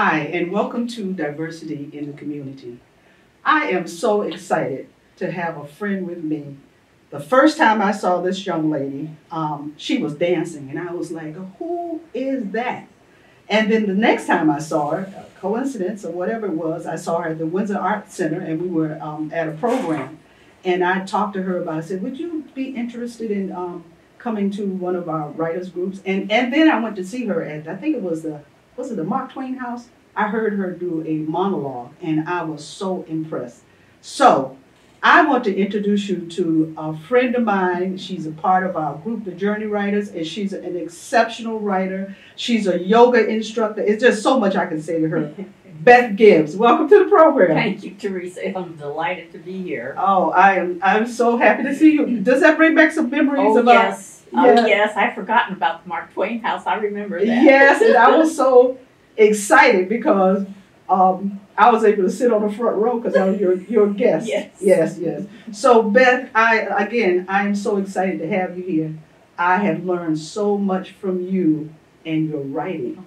Hi, and welcome to Diversity in the Community. I am so excited to have a friend with me. The first time I saw this young lady, she was dancing, and I was like, who is that? And then the next time I saw her, a coincidence or whatever it was, I saw her at the Windsor Art Center, and we were at a program. And I talked to her about it. I said, would you be interested in coming to one of our writers groups? And then I went to see her at, I think it was the Mark Twain House? I heard her do a monologue, and I was so impressed. So I want to introduce you to a friend of mine. She's a part of our group, the Journey Writers, and she's an exceptional writer. She's a yoga instructor. It's just so much I can say to her. Beth Gibbs, welcome to the program. Thank you, Theresa. I'm delighted to be here. Oh, I'm so happy to see you. Does that bring back some memories? Oh, about? Yes. Yeah. Oh, yes. I've forgotten about the Mark Twain House. I remember that. Yes, and I was so excited because I was able to sit on the front row because I was your guest. Yes. Yes. So Beth, I am so excited to have you here. I have learned so much from you and your writing.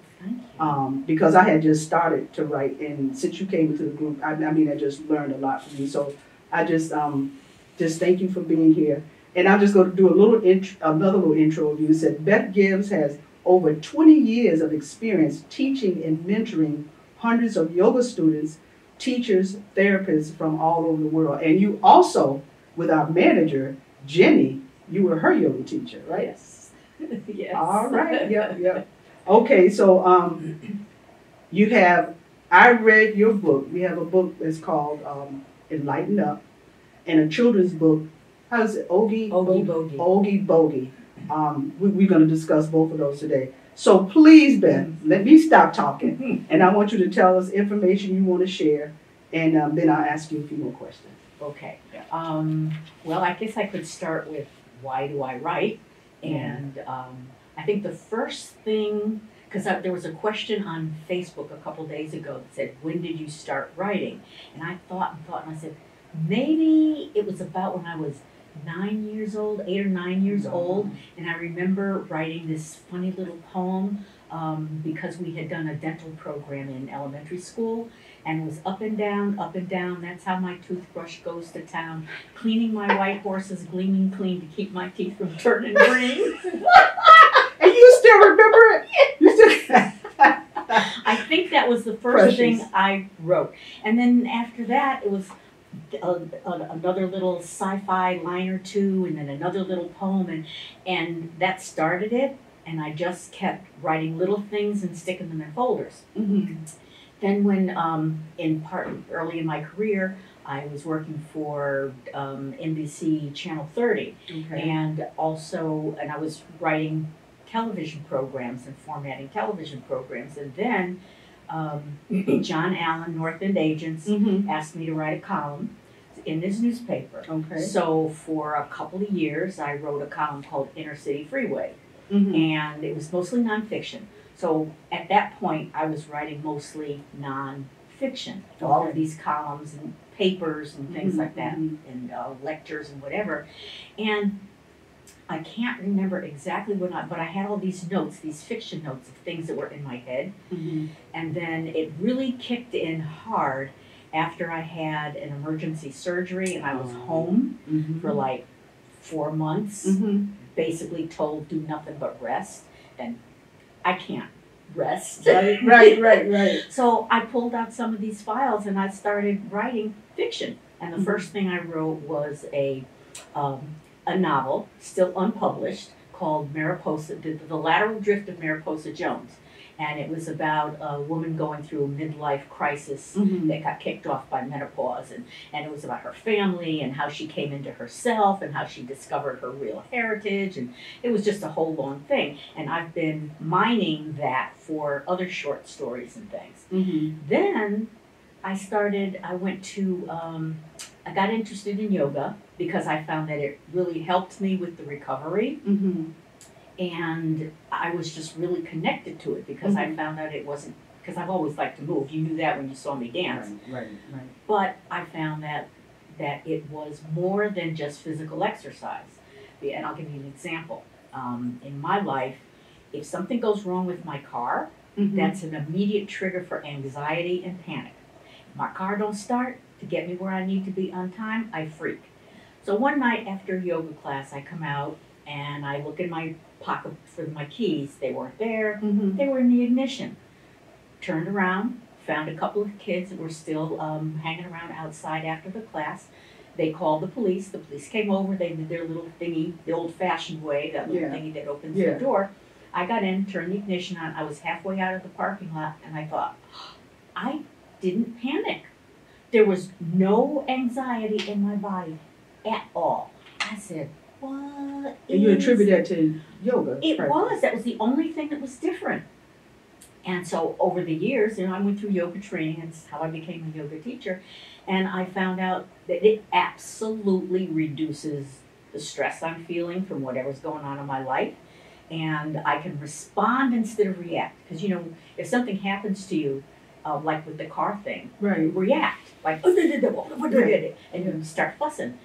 Oh, thank you. Because I had just started to write, and since you came into the group, I just learned a lot from you. So I just thank you for being here. And I'm just going to do another little intro of you. It said Beth Gibbs has over 20 years of experience teaching and mentoring hundreds of yoga students, teachers, therapists from all over the world. And you also, with our manager, Jenny, you were her yoga teacher, right? Yes. Yes. All right. Yep. Okay, so I read your book. We have a book that's called Enlighten Up, and a children's book. How is it? Oogie Boogie. We're going to discuss both of those today. So please, Beth, let me stop talking, and I want you to tell us information you want to share, and then I'll ask you a few more questions. Okay. Well, I guess I could start with why do I write? And I think the first thing, because there was a question on Facebook a couple days ago that said, when did you start writing? And I thought, and I said, maybe it was about when I was 9 years old, 8 or 9 years old, and I remember writing this funny little poem because we had done a dental program in elementary school, and it was up and down, that's how my toothbrush goes to town, cleaning my white horses, gleaming clean to keep my teeth from turning green. And you still remember it? I think that was the first thing I wrote. And then after that, it was another little sci-fi line or two, and then another little poem, and that started it, and I just kept writing little things and sticking them in folders. Mm-hmm. Then when early in my career, I was working for NBC Channel 30, and I was writing television programs and formatting television programs, and then John Allen, North End Agents, asked me to write a column in his newspaper. Okay. So for a couple of years, I wrote a column called Inner City Freeway, and it was mostly nonfiction. So at that point, I was writing mostly nonfiction, all of these columns and papers and things like that, and lectures and whatever. And I can't remember exactly but I had all these notes, these fiction notes of things that were in my head. And then it really kicked in hard after I had an emergency surgery, and I was home for like 4 months, basically told do nothing but rest. And I can't rest. Right. So I pulled out some of these files and I started writing fiction. And the first thing I wrote was a novel, still unpublished, called Mariposa, The Lateral Drift of Mariposa Jones. And it was about a woman going through a midlife crisis that got kicked off by menopause. And it was about her family and how she came into herself and how she discovered her real heritage. And it was just a whole long thing. And I've been mining that for other short stories and things. Then I got interested in yoga because I found that it really helped me with the recovery. And I was just really connected to it because I found out it wasn't, because I've always liked to move. You knew that when you saw me dance. Right. But I found that it was more than just physical exercise. And I'll give you an example. In my life, if something goes wrong with my car, That's an immediate trigger for anxiety and panic. If my car don't start to get me where I need to be on time, I freak. So one night after yoga class, I come out and I look in my pocket for my keys. They weren't there. They were in the ignition. Turned around, found a couple of kids that were still hanging around outside after the class. They called the police. The police came over. They did their little thingy, the old-fashioned way, that little thingy that opens the door. I got in, turned the ignition on. I was halfway out of the parking lot, and I thought, I didn't panic. There was no anxiety in my body at all. I said, what? And you attribute that to yoga? It was. That was the only thing that was different. And so over the years, I went through yoga training. That's how I became a yoga teacher. And I found out that it absolutely reduces the stress I'm feeling from whatever's going on in my life. And I can respond instead of react. Because, if something happens to you, like with the car thing, react. Like, and you start fussing.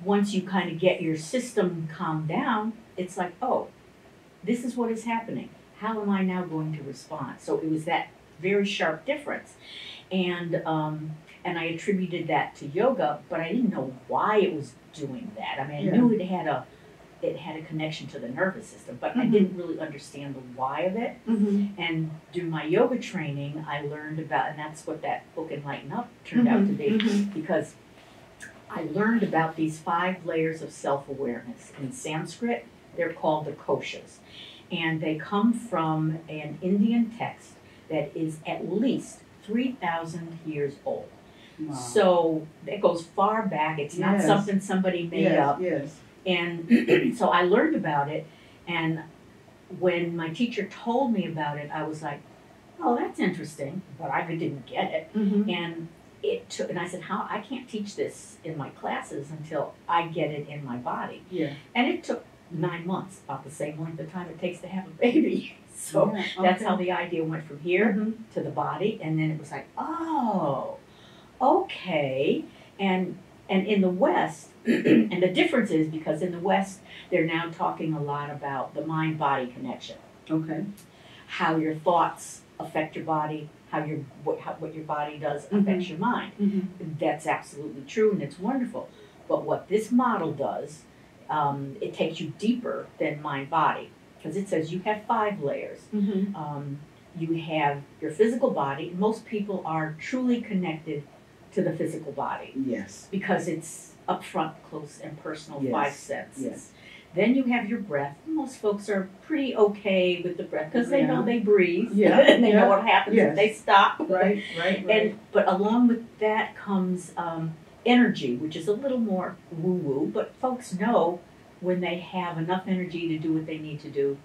Once you kind of get your system calmed down, it's like, oh, this is what is happening. How am I now going to respond? So it was that very sharp difference. And I attributed that to yoga, but I didn't know why it was doing that. I mean, I knew it had a connection to the nervous system, but I didn't really understand the why of it. And through my yoga training, I learned about, and that's what that book Enlighten Up turned out to be, because I learned about these 5 layers of self-awareness. In Sanskrit, they're called the koshas. And they come from an Indian text that is at least 3,000 years old. Wow. So it goes far back. It's not something somebody made up. And so I learned about it. And when my teacher told me about it, I was like, oh, that's interesting. But I didn't get it. And and I said, how? I can't teach this in my classes until I get it in my body. And it took 9 months, about the same length of time it takes to have a baby. So that's how the idea went from here to the body. And then it was like, oh, okay. And in the West, and the difference is because in the West, they're now talking a lot about the mind-body connection. How your thoughts affect your body, what your body does affects your mind. That's absolutely true, and it's wonderful. But what this model does, it takes you deeper than mind-body, because it says you have 5 layers. You have your physical body. Most people are truly connected to the physical body. Because it's up front, close, and personal, 5 senses. Then you have your breath. Most folks are pretty okay with the breath because they know they breathe and they know what happens if they stop. But along with that comes energy, which is a little more woo-woo, but folks know when they have enough energy to do what they need to do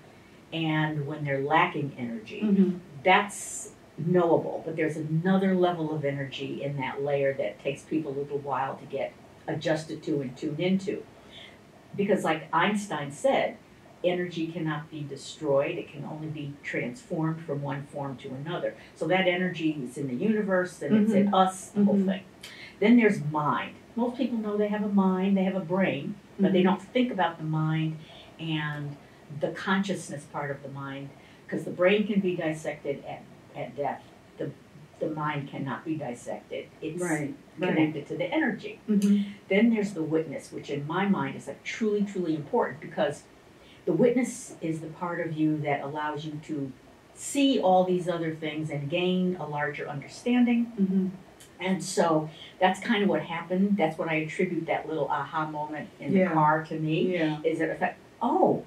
and when they're lacking energy. That's knowable, but there's another level of energy in that layer that takes people a little while to get adjusted to and tuned into. Because like Einstein said, energy cannot be destroyed. It can only be transformed from one form to another. So that energy is in the universe and it's in us, the whole thing. Then there's mind. Most people know they have a mind, they have a brain, but they don't think about the mind and the consciousness part of the mind, because the brain can be dissected at death. The mind cannot be dissected. It's connected to the energy. Then there's the witness, which in my mind is like truly, truly important, because the witness is the part of you that allows you to see all these other things and gain a larger understanding. And so that's kind of what happened. That's what I attribute that little aha moment in the car to me. Is that effect, oh,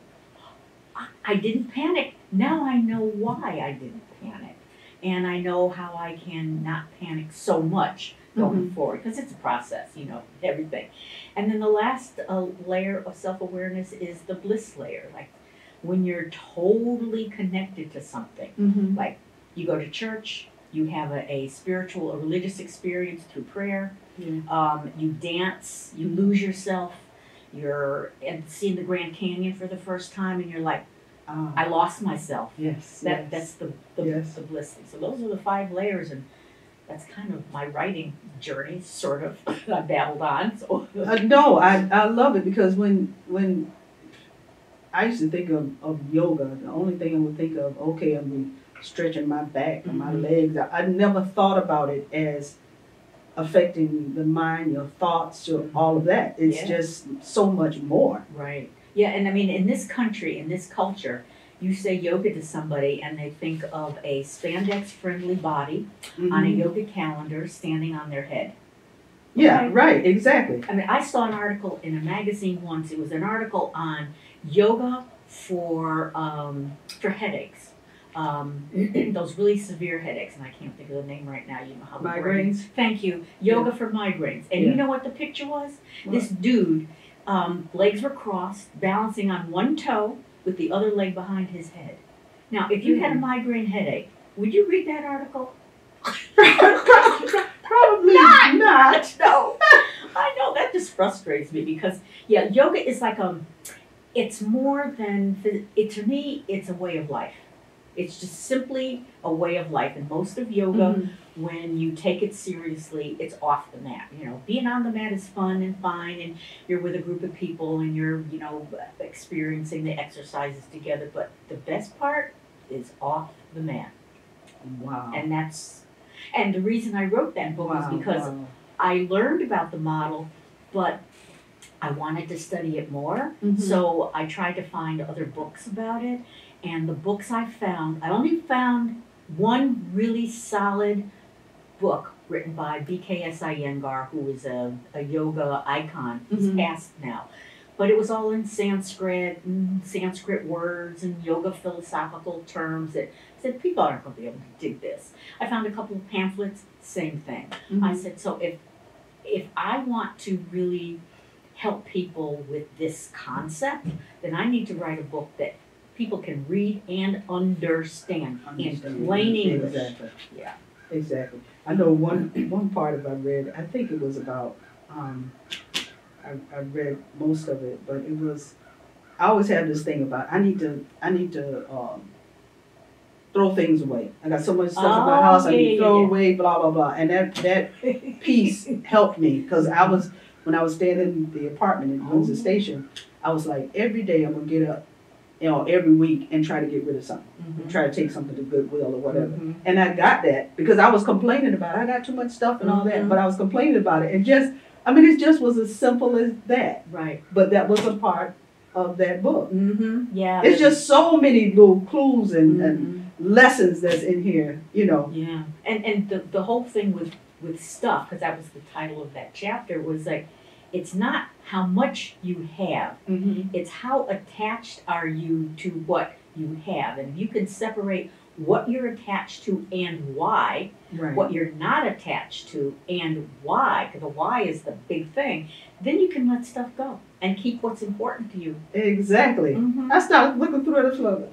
I didn't panic. Now I know why I didn't panic. And I know how I can not panic so much going forward, because it's a process, everything. And then the last layer of self-awareness is the bliss layer. Like when you're totally connected to something, like you go to church, you have a spiritual, a religious experience through prayer, you dance, you lose yourself, you're seeing the Grand Canyon for the first time, and you're like, I lost myself. That's the bliss thing. So those are the 5 layers, and that's kind of my writing journey, sort of. I babbled on. So. No, I love it, because when I used to think of yoga, the only thing I would think of, okay, I'm stretching my back and my legs. I never thought about it as affecting the mind, your thoughts, all of that. It's just so much more. Right. Yeah, and I mean, in this country, in this culture, you say yoga to somebody and they think of a spandex-friendly body on a yoga calendar standing on their head. Yeah, right, exactly. I mean, I saw an article in a magazine once. It was an article on yoga for headaches. Those really severe headaches, and I can't think of the name right now. You know how migraines. Thank you. Yoga for migraines. And you know what the picture was? What? This dude, legs were crossed, balancing on one toe with the other leg behind his head. Now, if you had a migraine headache, would you read that article? Probably not. No. I know, that just frustrates me because, yoga is like it's more than, to me, it's a way of life. It's just simply a way of life. And most of yoga, when you take it seriously, it's off the mat. You know, being on the mat is fun and fine, and you're with a group of people and you're, experiencing the exercises together. But the best part is off the mat. Wow. And the reason I wrote that book is because I learned about the model, but I wanted to study it more. So I tried to find other books about it. And the books I only found one really solid book written by B.K.S. Iyengar, who is a yoga icon. He's passed now. But it was all in Sanskrit words and yoga philosophical terms that said people aren't going to be able to dig this. I found a couple of pamphlets, same thing. I said, so if I want to really help people with this concept, then I need to write a book that people can read and understand in plain English. Exactly. Yeah. Exactly. I know one part of I read, I think it was about, I read most of it, but it was, I always have this thing about, I need to throw things away. I got so much stuff in my house, I need to throw away, blah, blah, blah. And that piece helped me, because when I was staying in the apartment in Windsor Station, I was like, every day I'm going to get up, every week and try to get rid of something. Try to take something to Goodwill or whatever. And I got that because I was complaining about it. I got too much stuff and all that, but I was complaining about it. And it just was as simple as that. Right. But that was a part of that book. Yeah. It's just so many little clues and lessons that's in here, Yeah. And the whole thing with stuff, because that was the title of that chapter, was like, it's not how much you have, it's how attached are you to what you have. And if you can separate what you're attached to and why, what you're not attached to and why, because the why is the big thing, then you can let stuff go and keep what's important to you. Exactly. I started looking through it and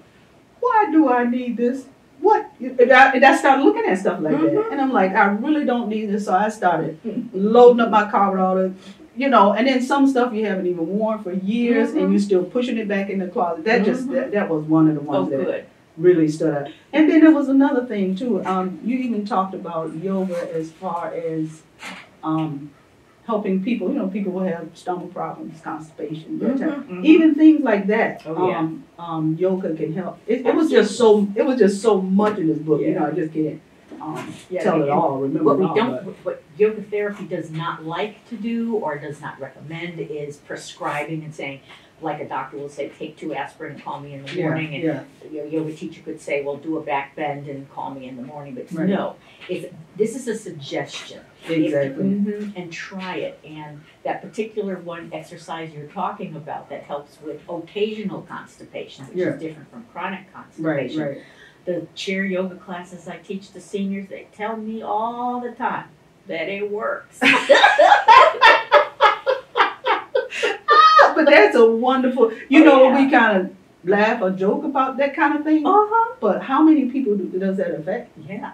why do I need this? What? And I started looking at stuff like that. And I'm like, I really don't need this. So I started loading up my car with all the, and then some stuff you haven't even worn for years and you're still pushing it back in the closet. That that was one of the ones that really stood out. And then there was another thing too. You even talked about yoga as far as helping people. People will have stomach problems, constipation, even things like that. Yoga can help. It was just so much in this book. I just can't tell it all. Remember what yoga therapy does not like to do or does not recommend is prescribing and saying, like a doctor will say, take 2 aspirin and call me in the morning. And a yoga teacher could say, well, do a back bend and call me in the morning. But no, this is a suggestion. Exactly. And try it. And that particular one exercise you're talking about that helps with occasional constipation, which is different from chronic constipation. Right. The chair yoga classes I teach the seniors, they tell me all the time that it works. But that's a wonderful, we kind of laugh or joke about that kind of thing. But how many people does that affect? Yeah.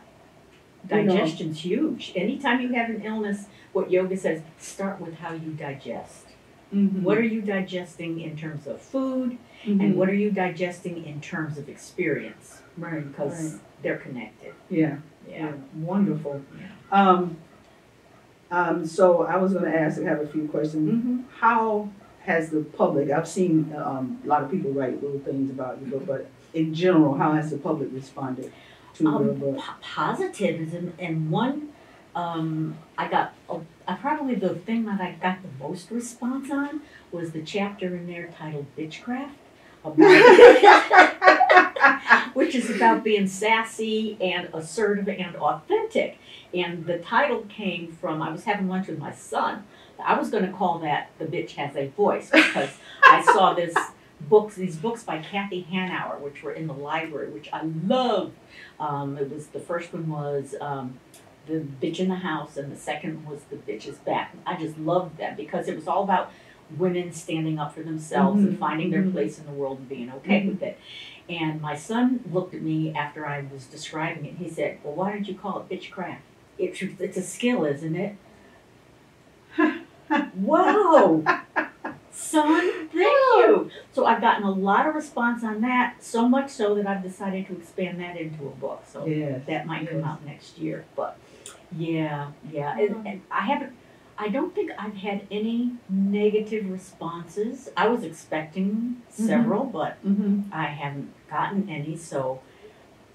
Digestion's huge. Anytime you have an illness, what yoga says, start with how you digest. What are you digesting in terms of food? And what are you digesting in terms of experience? Right. Because they're connected. Yeah. Wonderful. Yeah. So I was going to ask, I have a few questions. How has the public, I've seen a lot of people write little things about you, but in general, how has the public responded? to the book? Positivism, and one, probably the thing that I got the most response on was the chapter in there titled Bitchcraft, which is about being sassy and assertive and authentic. And the title came from, I was having lunch with my son. I was going to call that The Bitch Has a Voice, because I saw these books by Kathy Hanauer, which were in the library, which I loved. The first one was The Bitch in the House, and the second was The Bitch is Back. I just loved them because it was all about women standing up for themselves and finding their place in the world and being okay with it. And my son looked at me after I was describing it. He said, "Well, why don't you call it Bitchcraft? It's a skill, isn't it?" Whoa! Son, thank you. So I've gotten a lot of response on that, so much so that I've decided to expand that into a book. So that might come out next year. But yeah. And I don't think I've had any negative responses. I was expecting several, but I haven't gotten any. So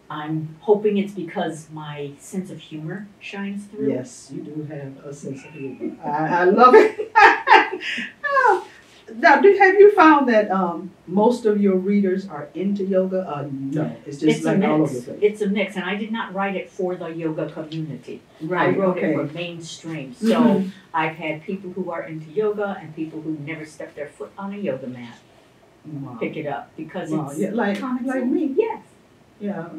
I'm hoping it's because my sense of humor shines through. Yes, you do have a sense of humor. I love it. Now, have you found that most of your readers are into yoga? No, it's just like all over the place. It's a mix, and I did not write it for the yoga community. Right. I wrote it for mainstream. So I've had people who are into yoga and people who never stepped their foot on a yoga mat pick it up because it's like me. Yes. Yeah,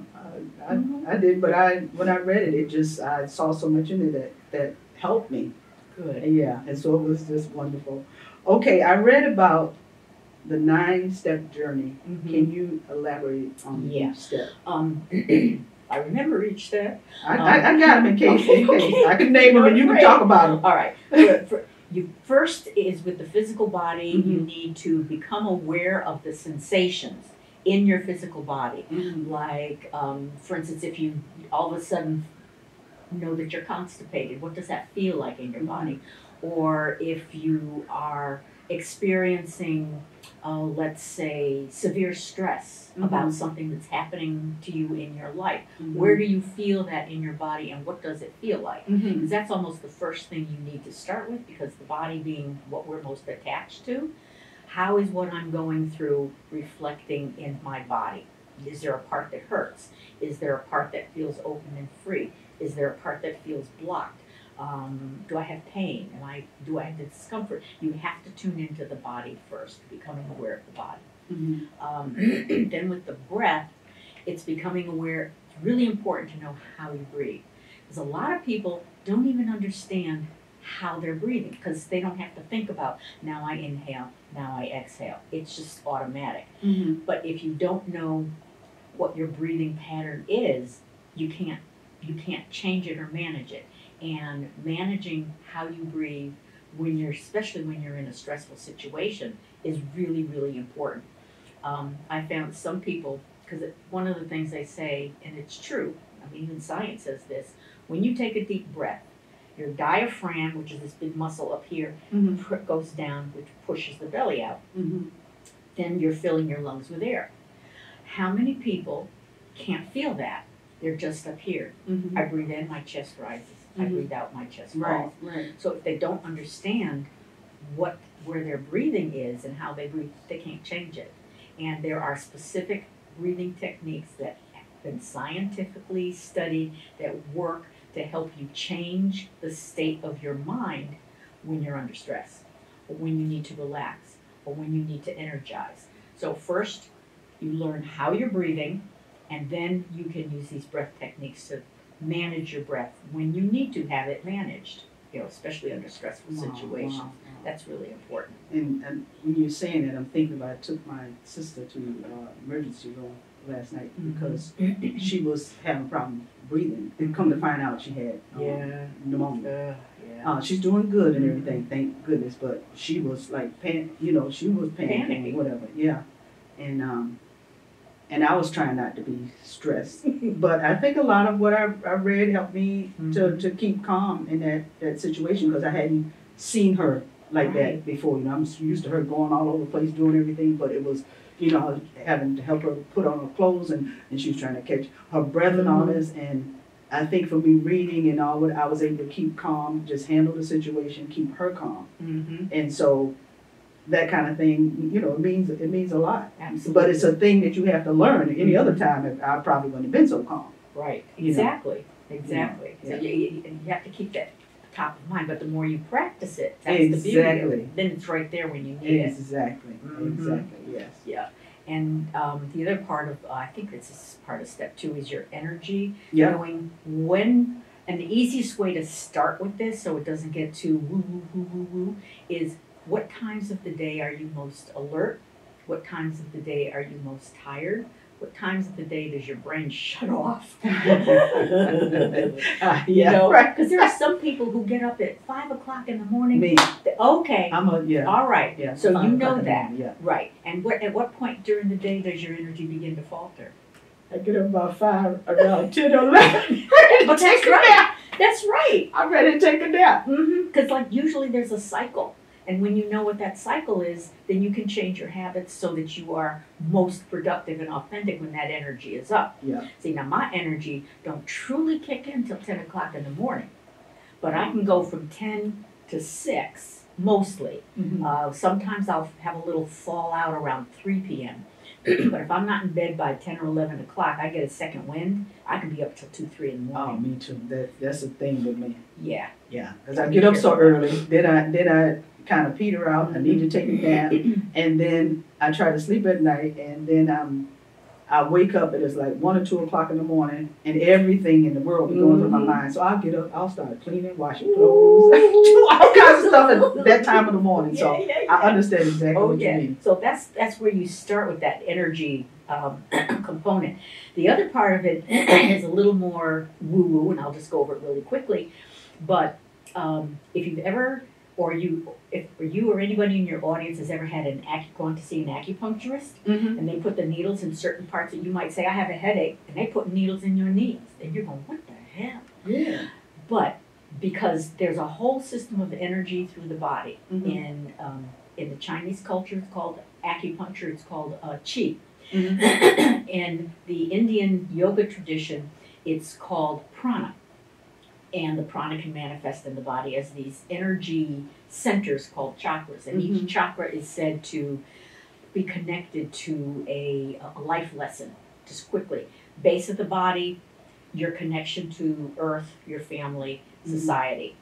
I did, but when I read it, I saw so much in it that helped me. Good. Yeah, and so it was just wonderful. Okay, I read about the 9-step journey. Can you elaborate on each step? I remember each step. I got them in case. I can name them and you can talk about them. All right. First is with the physical body, you need to become aware of the sensations in your physical body. Like, for instance, if you all of a sudden know that you're constipated, what does that feel like in your body? Or if you are experiencing, let's say, severe stress about something that's happening to you in your life, where do you feel that in your body and what does it feel like? Because that's almost the first thing you need to start with, because the body being what we're most attached to. How is what I'm going through reflecting in my body? Is there a part that hurts? Is there a part that feels open and free? Is there a part that feels blocked? Do I have pain? Do I have discomfort? You have to tune into the body first, becoming aware of the body. Then with the breath, it's becoming aware. It's really important to know how you breathe. Because a lot of people don't even understand how they're breathing because they don't have to think about, now I inhale, now I exhale. It's just automatic. But if you don't know what your breathing pattern is, you can't change it or manage it. And managing how you breathe especially when you're in a stressful situation, is really, really important. I found some people, because one of the things they say, and it's true, I mean, even science says this, when you take a deep breath, your diaphragm, which is this big muscle up here, goes down, which pushes the belly out. Then you're filling your lungs with air. How many people can't feel that? They're just up here. I breathe in, my chest rises. I breathe out, my chest falls. So if they don't understand where their breathing is and how they breathe, they can't change it. And there are specific breathing techniques that have been scientifically studied that work to help you change the state of your mind when you're under stress, or when you need to relax, or when you need to energize. So first, you learn how you're breathing, and then you can use these breath techniques to manage your breath when you need to have it managed, especially under stressful situations. That's really important. And when you're saying that, I'm thinking about, I took my sister to emergency room last night because she was having a problem breathing, and come to find out she had pneumonia. She's doing good and everything, thank goodness, but she was like, she was panicking, whatever. And I was trying not to be stressed. But I think a lot of what I read helped me to keep calm in that situation, because I hadn't seen her like that before. You know, I'm used to her going all over the place doing everything, but it was, you know, having to help her put on her clothes, and she was trying to catch her breath and all this. And I think for me reading and all that, I was able to keep calm, just handle the situation, keep her calm. And so that kind of thing, you know, it means a lot. Absolutely. But it's a thing that you have to learn. Any other time, I probably wouldn't have been so calm. Right. You Exactly. know? Exactly. Yeah. So you have to keep that top of mind. But the more you practice it, that's the beauty of it. Then it's right there when you need it. Exactly. Exactly. Yes. Yeah. And the other part of, I think this is part of step 2, is your energy. Yeah. Knowing when, and the easiest way to start with this so it doesn't get too woo, woo, woo, woo, woo, is what times of the day are you most alert? What times of the day are you most tired? What times of the day does your brain shut off? You know, right. Because there are some people who get up at 5 o'clock in the morning. Me. Okay. Yeah. All right. Yeah. So you know that. Yeah. Right. And at what point during the day does your energy begin to falter? I get up about 5, around 10 or 11. But that's right. That's right. I'm ready to take a nap. Because like usually there's a cycle. And when you know what that cycle is, then you can change your habits so that you are most productive and authentic when that energy is up. Yeah. See, now my energy don't truly kick in until 10 o'clock in the morning. But I can go from 10 to 6, mostly. Sometimes I'll have a little fallout around 3 p.m. But if I'm not in bed by 10 or 11 o'clock, I get a second wind. I can be up till 2, 3 in the morning. Oh, me too. That's the thing with me. Yeah. Yeah. Because I get up so early, then I kind of peter out. I need to take a nap, and then I try to sleep at night, and then I wake up and it's like 1 or 2 o'clock in the morning, and everything in the world be going through my mind. So I'll get up, I'll start cleaning, washing clothes, do all kinds of stuff at that time of the morning. So I understand exactly what you mean. So that's where you start with that energy component. The other part of it is a little more woo-woo, and I'll just go over it really quickly. But if you've ever, if you or anybody in your audience has ever had gone to see an acupuncturist, and they put the needles in certain parts that you might say, I have a headache, and they put needles in your knees, and you're going, what the hell? Yeah. But because there's a whole system of energy through the body. In the Chinese culture, it's called acupuncture. It's called qi. In the Indian yoga tradition, it's called prana. And the prana can manifest in the body as these energy centers called chakras. And each chakra is said to be connected to a life lesson. Just quickly. Base of the body, your connection to earth, your family, society.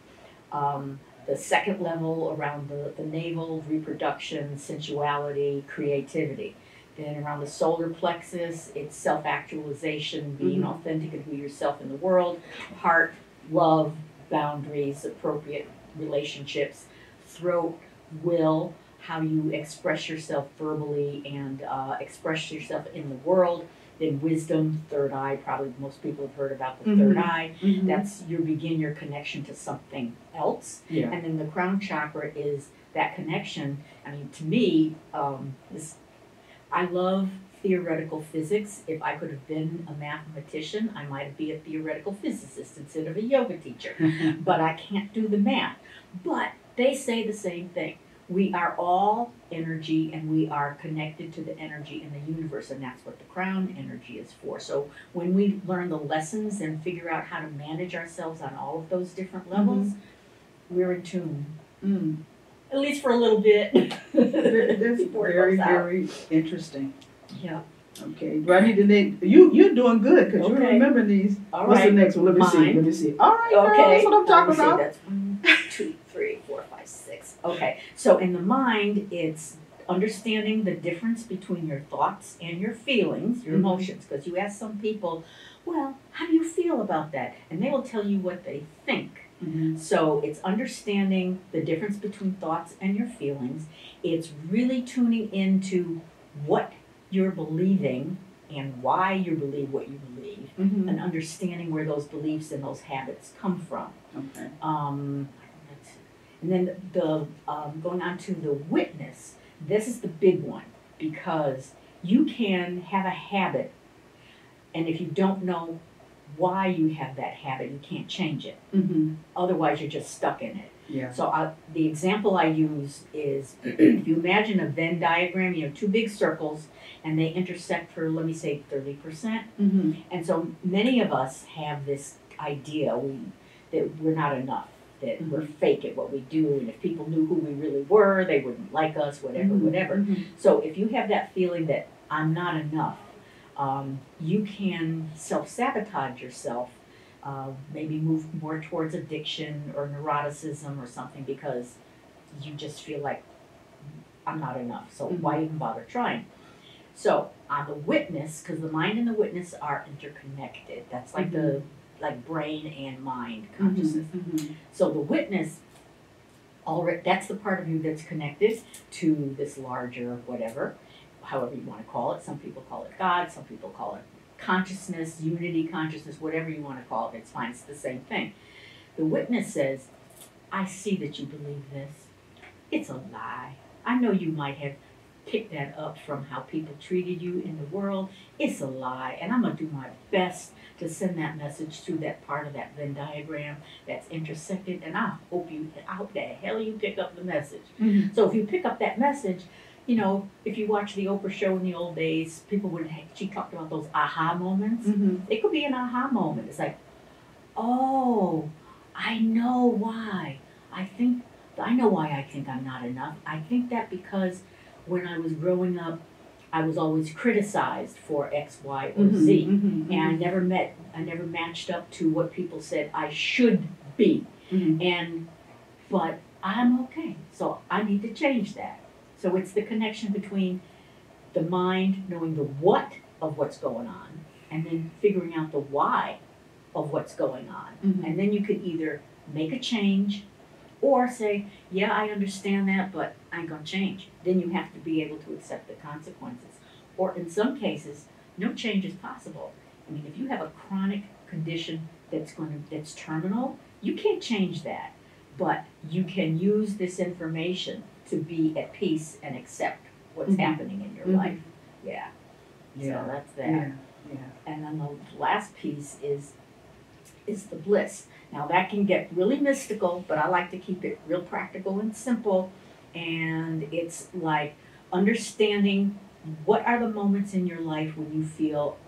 The second level around the navel, reproduction, sensuality, creativity. Then around the solar plexus, it's self-actualization, being authentic and who yourself in the world. Heart, love, boundaries, appropriate relationships. Throat, will, how you express yourself verbally and express yourself in the world. Then wisdom, third eye, probably most people have heard about the third eye. That's your connection to something else. Yeah. And then the crown chakra is that connection. I mean, to me, I love theoretical physics. If I could have been a mathematician, I might be a theoretical physicist instead of a yoga teacher. But I can't do the math. But they say the same thing. We are all energy, and we are connected to the energy in the universe, and that's what the crown energy is for. So when we learn the lessons and figure out how to manage ourselves on all of those different levels, we're in tune. At least for a little bit. That's very, very interesting. Yeah. Okay. Do I need to name? You're doing good because you're remembering these. All What's right. the next one? Let me see. Let me see. All right. Girl, that's what I'm talking about. That's 1, 2, 3, 4, 5, 6. Okay. So in the mind, it's understanding the difference between your thoughts and your feelings, your emotions. Because you ask some people, well, how do you feel about that? And they will tell you what they think. So it's understanding the difference between thoughts and your feelings. It's really tuning into what you're believing and why you believe what you believe, and understanding where those beliefs and those habits come from. Okay. And then going on to the witness, this is the big one, because you can have a habit, and if you don't know why you have that habit, you can't change it. Otherwise, you're just stuck in it. Yeah. So the example I use is if you imagine a Venn diagram, you know, two big circles, and they intersect for, let me say, 30%. And so many of us have this idea that we're not enough, that we're fake at what we do, and if people knew who we really were, they wouldn't like us, whatever, whatever. So if you have that feeling that I'm not enough, you can self-sabotage yourself, maybe move more towards addiction or neuroticism or something because you just feel like I'm not enough, so why even bother trying? So on the witness, because the mind and the witness are interconnected, that's like the brain and mind consciousness. So the witness, already, that's the part of you that's connected to this larger whatever, however you want to call it. Some people call it God, some people call it consciousness, unity consciousness, whatever you want to call it, it's fine, it's the same thing. The witness says, I see that you believe this. It's a lie. I know you might have picked that up from how people treated you in the world. It's a lie, and I'm going to do my best to send that message through that part of that Venn diagram that's intersected, and I hope the hell you pick up the message. So if you pick up that message, you know, if you watch the Oprah show in the old days, she talked about those aha moments. It could be an aha moment. It's like, oh, I know why. I know why I think I'm not enough. I think that because when I was growing up, I was always criticized for X, Y, or Z. And I never matched up to what people said I should be. But I'm okay. So I need to change that. So it's the connection between the mind knowing the what of what's going on and then figuring out the why of what's going on. And then you can either make a change or say, yeah, I understand that, but I ain't gonna change. Then you have to be able to accept the consequences. Or in some cases, no change is possible. I mean, if you have a chronic condition that's terminal, you can't change that. But you can use this information to be at peace and accept what's happening in your life. Yeah. So that's that. And then the last piece is the bliss. Now that can get really mystical, but I like to keep it real practical and simple. And it's like understanding what are the moments in your life when you feel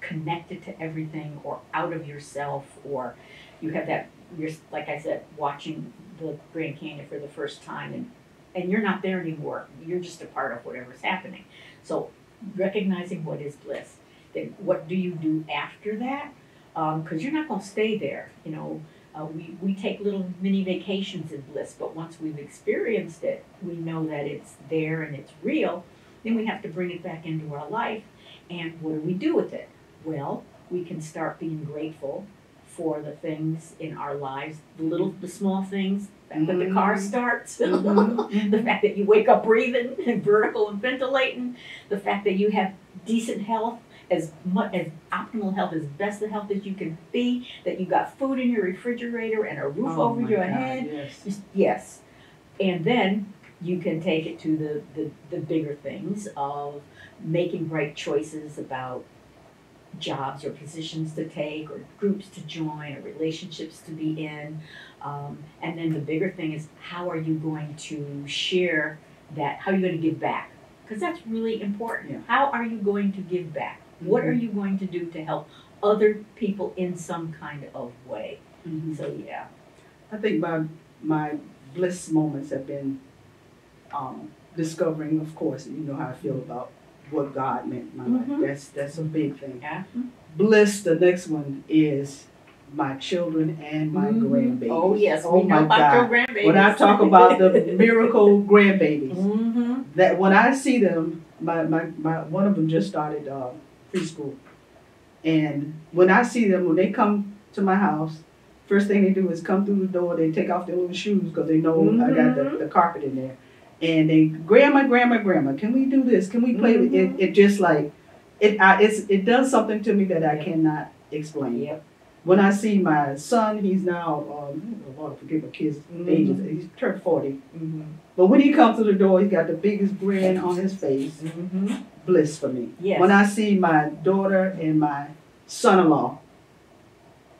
connected to everything or out of yourself, or you have that, you're, like I said, watching the Grand Canyon for the first time and you're not there anymore. You're just a part of whatever's happening. So recognizing what is bliss. Then what do you do after that? Because you're not going to stay there. You know, we take little mini vacations in bliss, but once we've experienced it, we know that it's there and it's real. Then we have to bring it back into our life. And what do we do with it? Well, we can start being grateful for the things in our lives, the small things, the fact that the car starts, the fact that you wake up breathing and vertical and ventilating, the fact that you have decent health, as optimal health, as best the health as you can be, that you got food in your refrigerator and a roof over your head. Yes. And then you can take it to the bigger things of making right choices about jobs or positions to take or groups to join or relationships to be in. And then the bigger thing is, how are you going to share that? How are you going to give back? Because that's really important. How are you going to give back? What are you going to do to help other people in some kind of way? So yeah. I think my bliss moments have been discovering, of course, you know how I feel about what God meant in my life. That's a big thing. Bliss, the next one is my children and my grandbabies. Oh yes, we know about your grandbabies. When I talk about the miracle grandbabies, that when I see them, my one of them just started preschool, and when I see them, when they come to my house, first thing they do is come through the door. They take off their little shoes because they know I got the carpet in there. And they, grandma, can we do this? Can we play with it? It just like, it does something to me that I cannot explain. When I see my son, he's now, Lord, forget my kid's age, he's turned 40. But when he comes to the door, he's got the biggest grin on his face. Bliss for me. When I see my daughter and my son-in-law,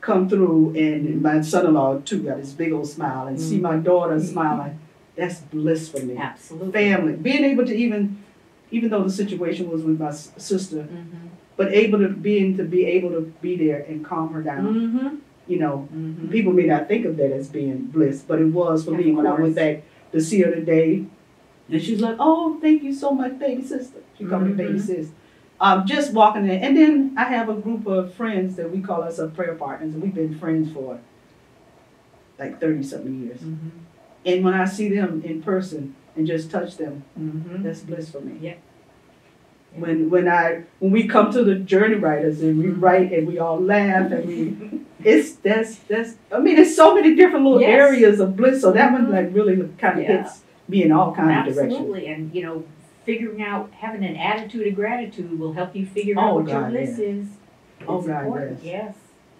come through, and my son-in-law too got this big old smile, and see my daughter smiling, that's bliss for me. Absolutely. Family, being able to even though the situation was with my sister, but able to be able to be there and calm her down. You know, people may not think of that as being bliss, but it was for me when I went back to see her today. And she's like, "Oh, thank you so much, baby sister." She called me baby sis. Just walking in. And then I have a group of friends that we call us prayer partners, and we've been friends for like 30-something years. And when I see them in person and just touch them, that's bliss for me. Yeah. When we come to the journey writers and we write and we all laugh and it's so many different little areas of bliss. So that one like really kind of hits me in all kinds of directions. Absolutely, and you know, figuring out having an attitude of gratitude will help you figure out what your bliss is. Oh God, yes,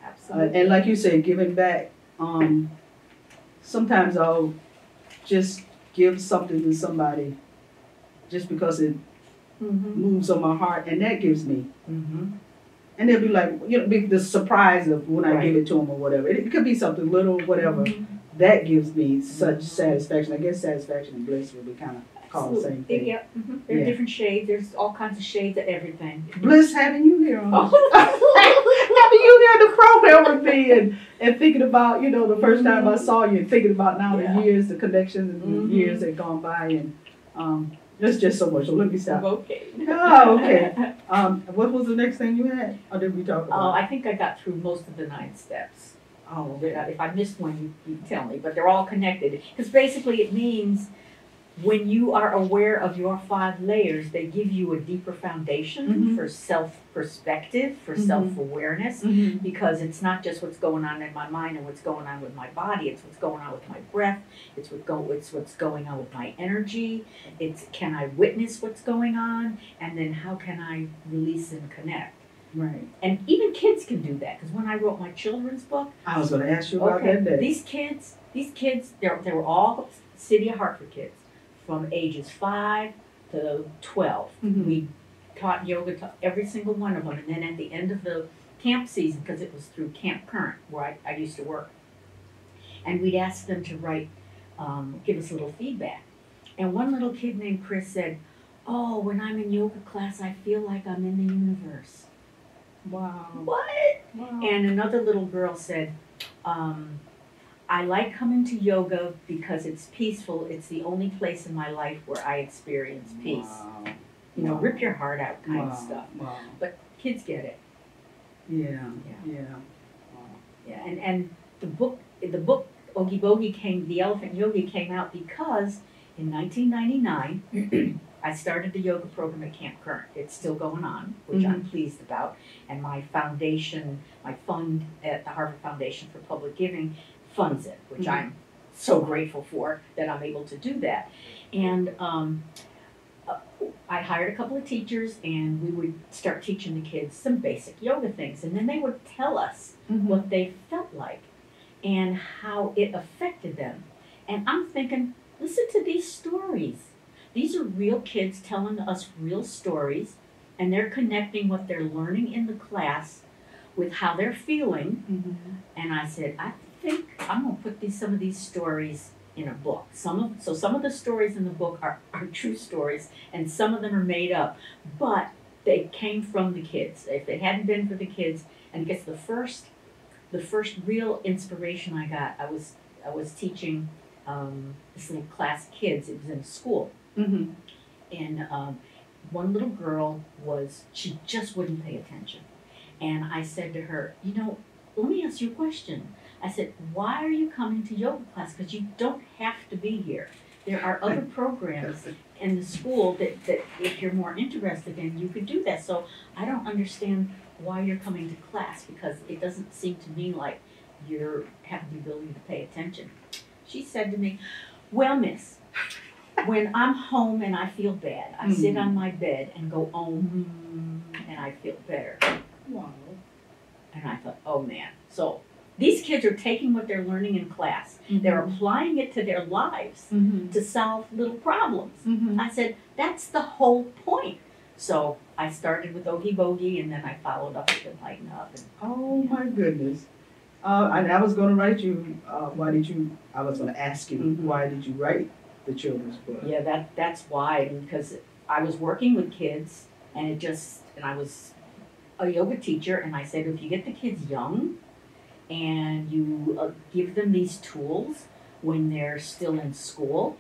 absolutely. And like you said, giving back. Sometimes I'll just give something to somebody just because it moves on my heart, and that gives me. And they'll be like, you know, the surprise of when I give it to them or whatever. It could be something little, whatever. That gives me such satisfaction. I guess satisfaction and bliss would be kind of called the same thing. Yeah. There are different shades. There's all kinds of shades of everything. Bliss having you here on having you here in the program with me and thinking about, you know, the first time I saw you and thinking about now the years, the connections and the years that gone by, and there's just so much. So let me stop. Okay. Oh, okay. What was the next thing you had? Or did we talk about? Oh, I think I got through most of the 9 steps. Oh, okay. If I missed one, you tell me. But they're all connected. Because basically it means when you are aware of your 5 layers, they give you a deeper foundation for self-perspective, for self-awareness, because it's not just what's going on in my mind and what's going on with my body, it's what's going on with my breath, it's what's going on with my energy, it's can I witness what's going on, and then how can I release and connect. Right. And even kids can do that, because when I wrote my children's book, I was going to ask you about that day. These kids, they were all City of Hartford kids. From ages 5 to 12. We taught yoga to every single one of them. And then at the end of the camp season, because it was through Camp Current, where I used to work, and we'd ask them to write, give us a little feedback. And one little kid named Chris said, "Oh, when I'm in yoga class, I feel like I'm in the universe." Wow. What? Wow. And another little girl said, "I like coming to yoga because it's peaceful. It's the only place in my life where I experience peace." Wow. You know, rip your heart out kind of stuff. Wow. But kids get it. Yeah. Yeah. And the book Oogie Boogie the Elephant Yogi came out because in 1999 I started the yoga program at Camp Current. It's still going on, which I'm pleased about. And my foundation, my fund at the Harvard Foundation for Public Giving funds it, which I'm so grateful for that I'm able to do that. And I hired a couple of teachers, and we would start teaching the kids some basic yoga things. And then they would tell us what they felt like and how it affected them. And I'm thinking, listen to these stories. These are real kids telling us real stories, and they're connecting what they're learning in the class with how they're feeling. And I said, I think I'm going to put some of these stories in a book. Some of the stories in the book are true stories, and some of them are made up, but they came from the kids. If it hadn't been for the kids, and I guess the first real inspiration I got, I was teaching this little class of kids. It was in school, and one little girl she just wouldn't pay attention, and I said to her, you know, let me ask you a question. I said, why are you coming to yoga class? Because you don't have to be here. There are other programs in the school that if you're more interested in, you could do that. So I don't understand why you're coming to class, because it doesn't seem to me like you're having the ability to pay attention. She said to me, well, miss, when I'm home and I feel bad, I sit on my bed and go, and I feel better. Wow. And I thought, oh man. So these kids are taking what they're learning in class. They're applying it to their lives to solve little problems. I said, that's the whole point. So I started with Oogie Boogie, and then I followed up with Lighten Up. Oh my goodness. I was going to write you. Why did you? I was going to ask you. Mhm. Why did you write the children's book? Yeah, that's why, because I was working with kids, and I was a yoga teacher, and I said, if you get the kids young and you give them these tools when they're still in school,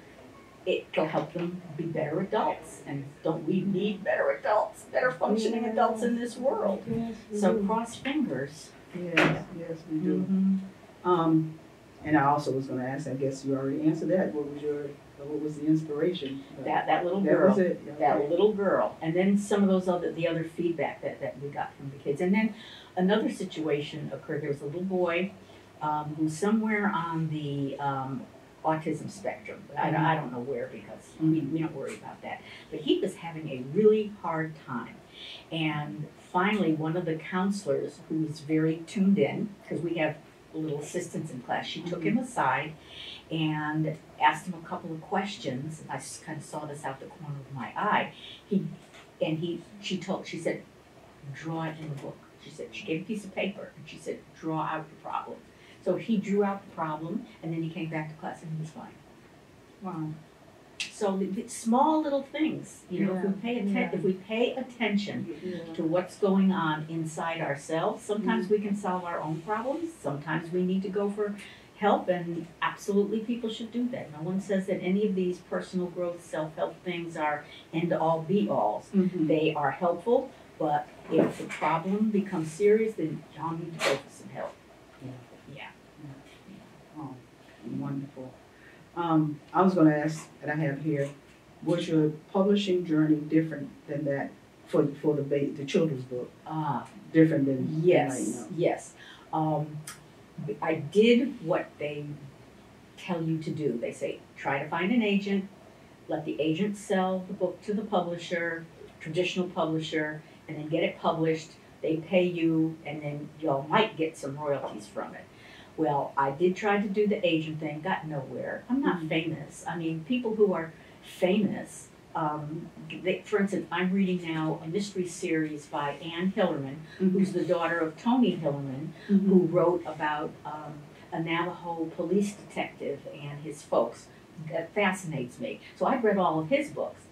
it'll help them be better adults. And don't we need better adults, better functioning adults in this world? Yes, we So do. cross fingers. Yes, yes, we do. Mm-hmm. And I also was going to ask. I guess you already answered that. What was the inspiration? That little That girl. was it. Yeah, okay. That little girl. And then some of the other feedback that we got from the kids. And then another situation occurred. There was a little boy who's somewhere on the autism spectrum. I don't know where, because we don't worry about that. But he was having a really hard time. And finally, one of the counselors, who was very tuned in, because we have little assistants in class, she took him aside and asked him a couple of questions. I kind of saw this out the corner of my eye. She said, draw it in the book. She gave a piece of paper and she said, draw out the problem. So he drew out the problem, and then he came back to class and he was fine. Wow. So the small little things, if we pay attention to what's going on inside ourselves, sometimes we can solve our own problems. Sometimes we need to go for help, and absolutely people should do that. No one says that any of these personal growth, self-help things are end-all be-alls. They are helpful, but if the problem becomes serious, then y'all need to go for some help. Yeah. Oh, wonderful. I was going to ask, and I have here, was your publishing journey different than that for the children's book? Different than yes. I did what they tell you to do. They say, try to find an agent, let the agent sell the book to the publisher, traditional publisher, and then get it published. They pay you, and then y'all might get some royalties from it. Well, I did try to do the agent thing, got nowhere. I'm not famous. I mean, people who are famous, for instance, I'm reading now a mystery series by Ann Hillerman, who's the daughter of Tony Hillerman, who wrote about a Navajo police detective and his folks. That fascinates me. So I've read all of his books.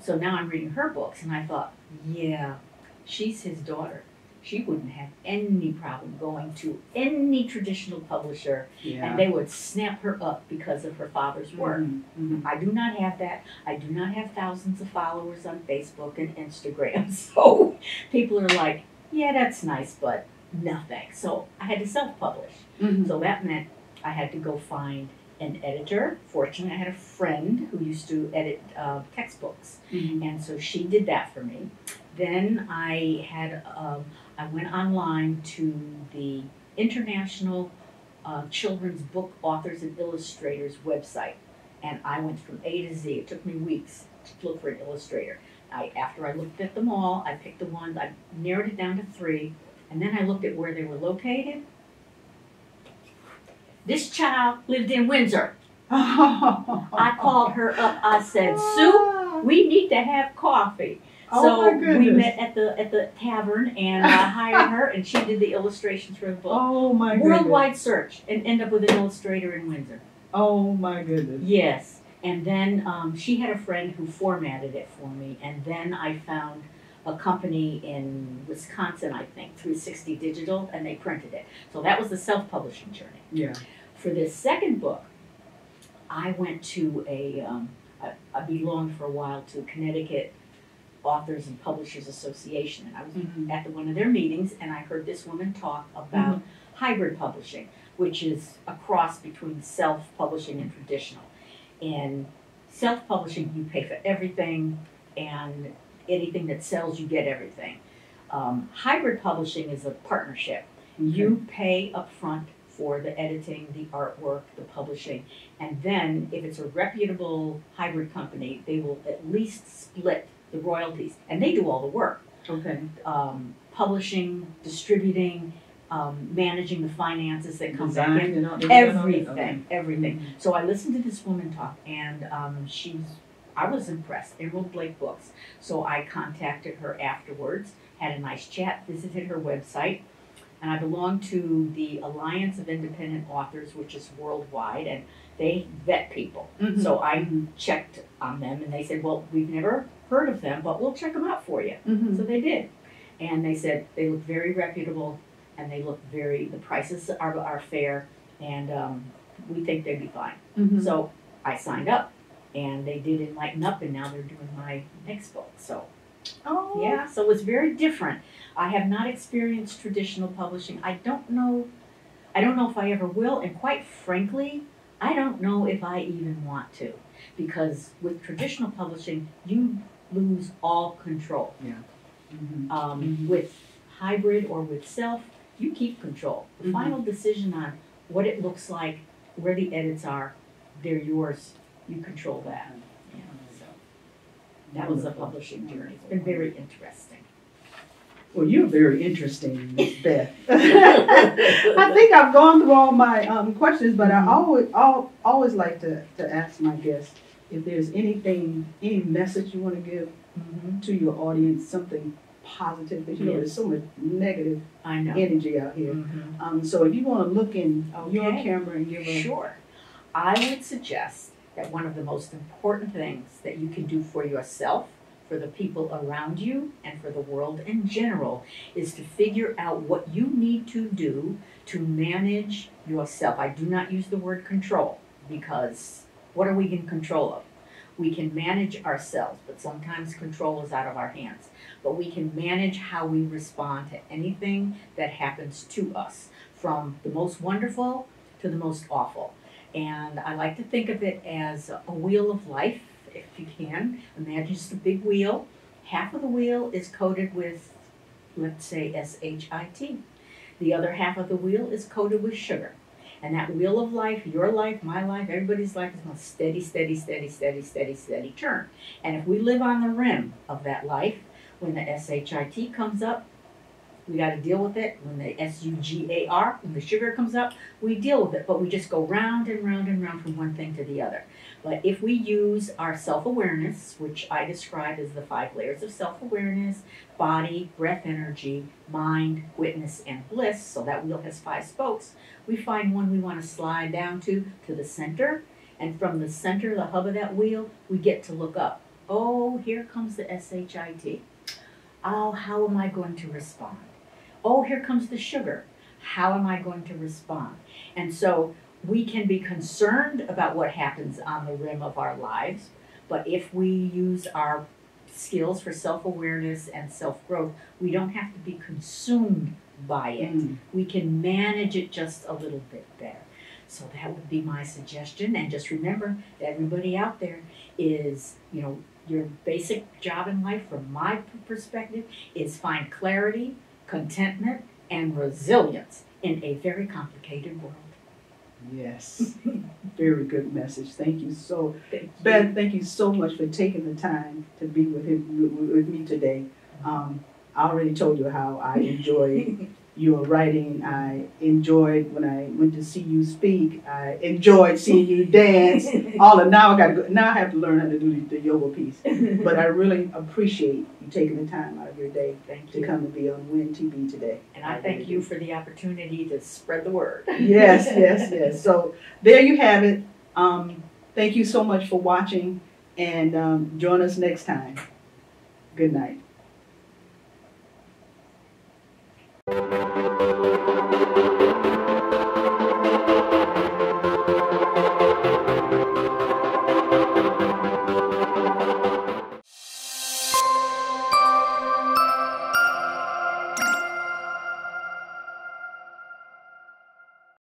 So now I'm reading her books, and I thought, yeah, she's his daughter. She wouldn't have any problem going to any traditional publisher, and they would snap her up because of her father's work. I do not have that. I do not have thousands of followers on Facebook and Instagram. So people are like, yeah, that's nice, but nothing. So I had to self-publish. So that meant I had to go find an editor. Fortunately, I had a friend who used to edit textbooks, and so she did that for me. Then I went online to the International Children's Book Authors and Illustrators website, and I went from A to Z. It took me weeks to look for an illustrator. After I looked at them all, I picked the ones, I narrowed it down to 3, and then I looked at where they were located. This child lived in Windsor. I called her up. I said, Sue, we need to have coffee. So we met at the tavern, and I hired her, and she did the illustrations for the book. Oh my goodness. Worldwide search, and end up with an illustrator in Windsor. Oh my goodness. Yes. And then she had a friend who formatted it for me, and then I found a company in Wisconsin, I think, 360 Digital, and they printed it. So that was the self-publishing journey. Yeah. For this second book, I went to I belonged for a while to Connecticut Authors and Publishers Association, and I was at one of their meetings, and I heard this woman talk about hybrid publishing, which is a cross between self-publishing and traditional. In self-publishing, you pay for everything, and anything that sells, you get everything. Hybrid publishing is a partnership. You pay up front for the editing, the artwork, the publishing, and then if it's a reputable hybrid company, they will at least split the royalties, and they do all the work. Publishing, distributing, managing the finances that come back in, everything. So I listened to this woman talk, and I was impressed. Emerald Blake Books. So I contacted her afterwards, had a nice chat, visited her website, and I belong to the Alliance of Independent Authors, which is worldwide, and they vet people. So I checked on them, and they said, well, we've never heard of them, but we'll check them out for you. So they did. And they said they look very reputable, and they look the prices are fair, and we think they'd be fine. So I signed up, and they did Enlighten Up, and now they're doing my next book. So, yeah, so it's very different. I have not experienced traditional publishing. I don't know if I ever will, and quite frankly, I don't know if I even want to, because with traditional publishing, you lose all control. Yeah. With hybrid or with self, you keep control. The final decision on what it looks like, where the edits are, they're yours. You control that. Yeah, so that was a publishing journey. It's been very interesting. Well, you're very interesting, Miss Beth. I think I've gone through all my questions, but I always like to ask my guests if there's any message you want to give to your audience, something positive, because there's so much negative energy out here. So if you want to look in your camera and give a... Sure. I would suggest that one of the most important things that you can do for yourself, for the people around you, and for the world in general is to figure out what you need to do to manage yourself. I do not use the word control, because what are we in control of? We can manage ourselves, but sometimes control is out of our hands. But we can manage how we respond to anything that happens to us, from the most wonderful to the most awful. And I like to think of it as a wheel of life, if you can. Imagine just a big wheel. Half of the wheel is coated with, let's say, S-H-I-T. The other half of the wheel is coated with sugar. And that wheel of life, your life, my life, everybody's life, is a steady, steady, steady, steady, steady, steady turn. And if we live on the rim of that life, when the S-H-I-T comes up, we got to deal with it. When the S-U-G-A-R, when the sugar comes up, we deal with it. But we just go round and round and round from one thing to the other. But if we use our self-awareness, which I describe as the 5 layers of self-awareness, body, breath, energy, mind, witness, and bliss, so that wheel has 5 spokes, we find one we want to slide down to the center. And from the center, the hub of that wheel, we get to look up. Oh, here comes the S-H-I-T. Oh, how am I going to respond? Oh, here comes the sugar. How am I going to respond? And so we can be concerned about what happens on the rim of our lives, but if we use our skills for self-awareness and self-growth, we don't have to be consumed by it. We can manage it just a little bit better. So that would be my suggestion. And just remember that everybody out there is, your basic job in life, from my perspective, is find clarity, contentment, and resilience in a very complicated world. Yes, very good message. Thank you so, Beth. Thank you so much for taking the time to be with me today. I already told you how I enjoyed your writing. I enjoyed when I went to see you speak. I enjoyed seeing you dance. Now I have to learn how to do the yoga piece. But I really appreciate you taking the time out of your day to come and be on Win TV today. And I thank you for the opportunity to spread the word. Yes, yes, yes. So there you have it. Thank you so much for watching, and join us next time. Good night.